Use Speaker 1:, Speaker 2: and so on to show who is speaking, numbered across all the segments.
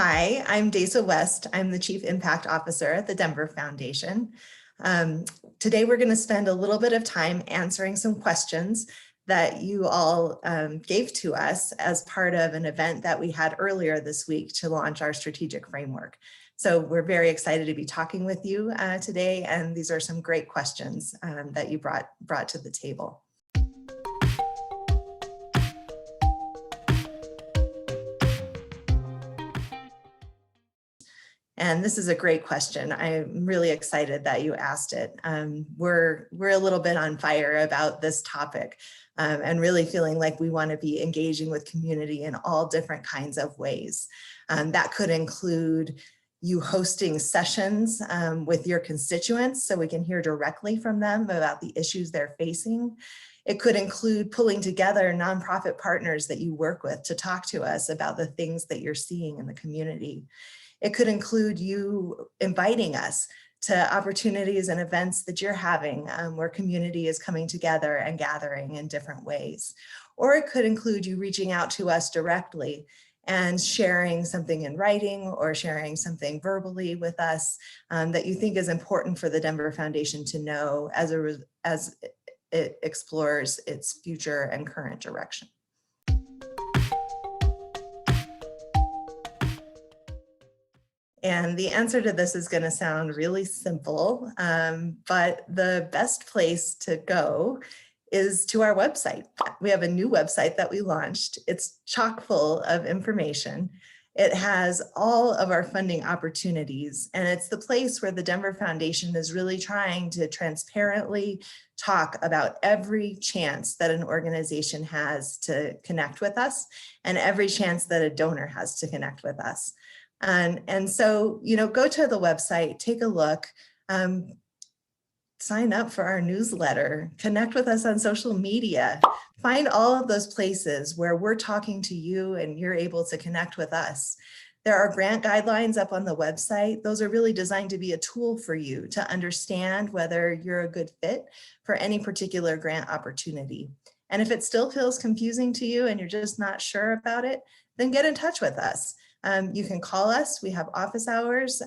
Speaker 1: Hi, I'm Dace West. I'm the Chief Impact Officer at the Denver Foundation. Today, we're going to spend a little bit of time answering some questions that you all gave to us as part of an event that we had earlier this week to launch our strategic framework. So we're very excited to be talking with you today, and these are some great questions that you brought to the table. And this is a great question. I'm really excited that you asked it. We're a little bit on fire about this topic and really feeling like we want to be engaging with community in all different kinds of ways. That could include you hosting sessions with your constituents so we can hear directly from them about the issues they're facing. It could include pulling together nonprofit partners that you work with to talk to us about the things that you're seeing in the community. It could include you inviting us to opportunities and events that you're having where community is coming together and gathering in different ways. Or it could include you reaching out to us directly and sharing something in writing or sharing something verbally with us that you think is important for the Denver Foundation to know as it explores its future and current direction. And the answer to this is going to sound really simple, but the best place to go is to our website. We have a new website that we launched. It's chock full of information. It has all of our funding opportunities, and it's the place where the Denver Foundation is really trying to transparently talk about every chance that an organization has to connect with us and every chance that a donor has to connect with us. And so, go to the website, take a look, sign up for our newsletter, connect with us on social media, find all of those places where we're talking to you and you're able to connect with us. There are grant guidelines up on the website. Those are really designed to be a tool for you to understand whether you're a good fit for any particular grant opportunity. And if it still feels confusing to you and you're just not sure about it, then get in touch with us. You can call us, we have office hours,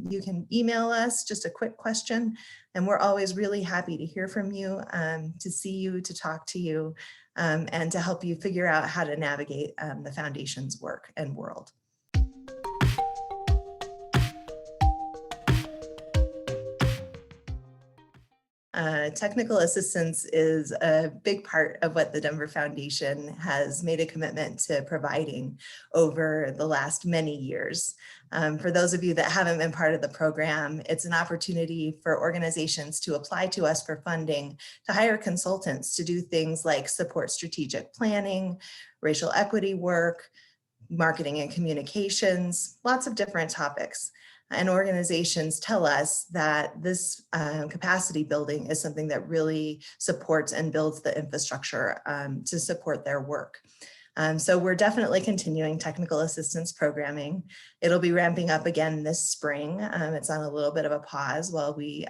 Speaker 1: you can email us just a quick question, and we're always really happy to hear from you, to see you, to talk to you, and to help you figure out how to navigate the Foundation's work and world. Technical assistance is a big part of what the Denver Foundation has made a commitment to providing over the last many years. For those of you that haven't been part of the program, it's an opportunity for organizations to apply to us for funding, to hire consultants to do things like support strategic planning, racial equity work, marketing and communications, lots of different topics. And organizations tell us that this capacity building is something that really supports and builds the infrastructure to support their work. So we're definitely continuing technical assistance programming. It'll be ramping up again this spring. It's on a little bit of a pause while we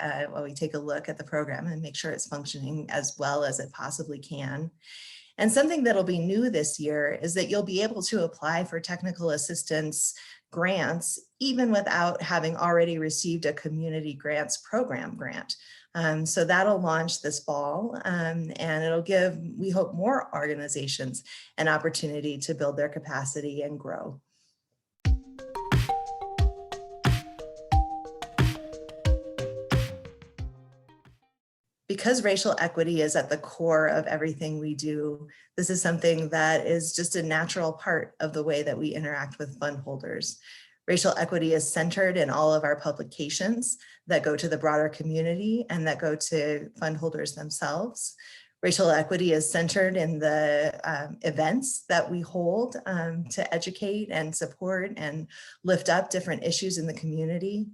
Speaker 1: take a look at the program and make sure it's functioning as well as it possibly can. And something that'll be new this year is that you'll be able to apply for technical assistance grants, even without having already received a community grants program grant. So that'll launch this fall, and it'll give, we hope, more organizations an opportunity to build their capacity and grow. Because racial equity is at the core of everything we do, this is something that is just a natural part of the way that we interact with fund holders. Racial equity is centered in all of our publications that go to the broader community and that go to fund holders themselves. Racial equity is centered in the events that we hold to educate and support and lift up different issues in the community.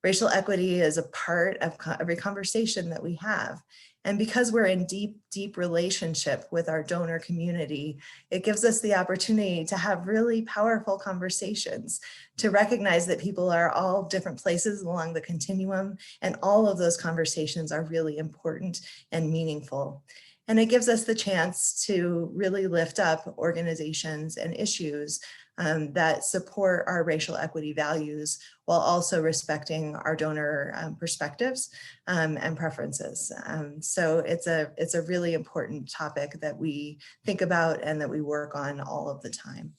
Speaker 1: Racial equity is a part of every conversation that we have. And because we're in deep relationship with our donor community, it gives us the opportunity to have really powerful conversations, to recognize that people are all different places along the continuum, and all of those conversations are really important and meaningful. And it gives us the chance to really lift up organizations and issues that support our racial equity values while also respecting our donor perspectives and preferences. So it's a really important topic that we think about and that we work on all of the time.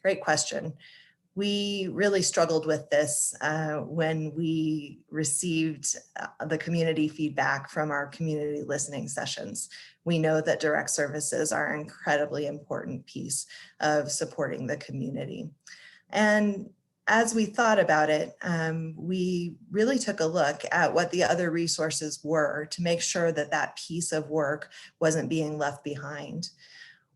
Speaker 1: Great question. We really struggled with this when we received the community feedback from our community listening sessions. We know that direct services are an incredibly important piece of supporting the community. And as we thought about it, we really took a look at what the other resources were to make sure that that piece of work wasn't being left behind.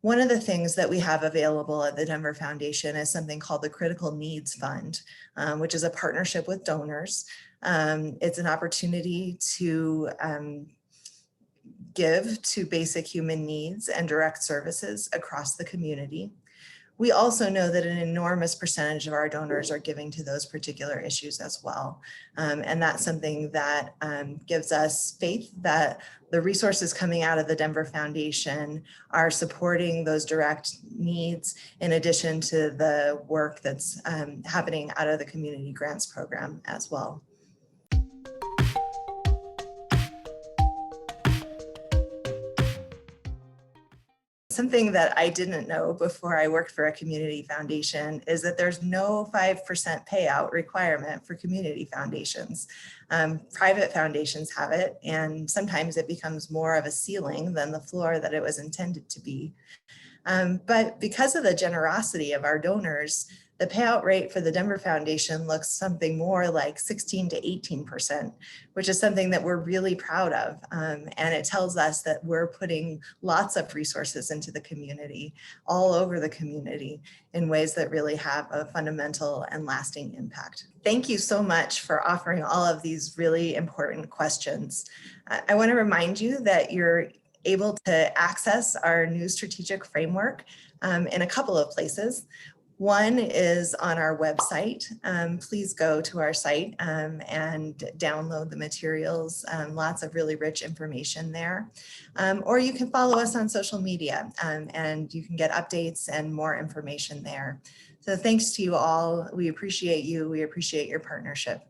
Speaker 1: One of the things that we have available at the Denver Foundation is something called the Critical Needs Fund, which is a partnership with donors. It's an opportunity to give to basic human needs and direct services across the community. We also know that an enormous percentage of our donors are giving to those particular issues as well. And that's something that gives us faith that the resources coming out of the Denver Foundation are supporting those direct needs in addition to the work that's happening out of the Community Grants Program as well. Something that I didn't know before I worked for a community foundation is that there's no 5% payout requirement for community foundations. Private foundations have it, and sometimes it becomes more of a ceiling than the floor that it was intended to be. But because of the generosity of our donors, the payout rate for the Denver Foundation looks something more like 16 to 18%, which is something that we're really proud of. And it tells us that we're putting lots of resources into the community, all over the community, in ways that really have a fundamental and lasting impact. Thank you so much for offering all of these really important questions. I want to remind you that you're able to access our new strategic framework in a couple of places. One is on our website. Please go to our site and download the materials. Lots of really rich information there. Or you can follow us on social media and you can get updates and more information there. So thanks to you all. We appreciate you. We appreciate your partnership.